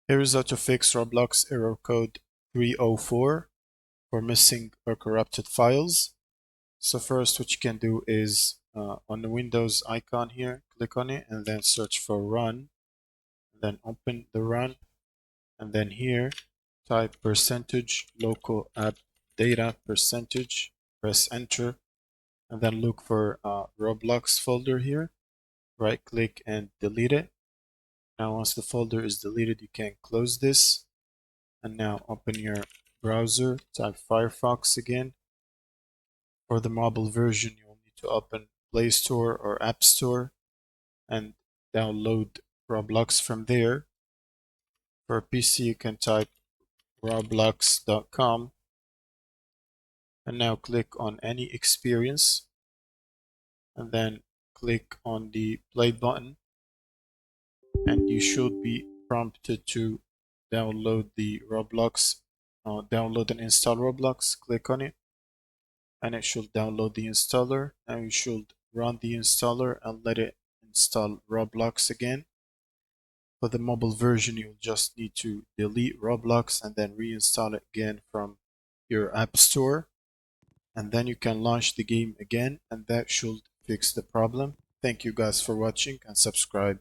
Here is how to fix Roblox Error Code 304 for missing or corrupted files. So first what you can do is on the Windows icon here, click on it and then search for run, then open the run, and then here type percentage local app data percentage, press enter, and then look for Roblox folder here, right click and delete it. Now once the folder is deleted, you can close this. And now open your browser, type Firefox again. For the mobile version, you will need to open Play Store or App Store and download Roblox from there. For PC, you can type roblox.com and now click on any experience and then click on the play button, and you should be prompted to download the Roblox, download and install Roblox. Click on it and it should download the installer. Now you should run the installer and let it install Roblox again. For the mobile version, you'll just need to delete Roblox and then reinstall it again from your app store, and then you can launch the game again, and that should fix the problem. Thank you guys for watching and subscribe.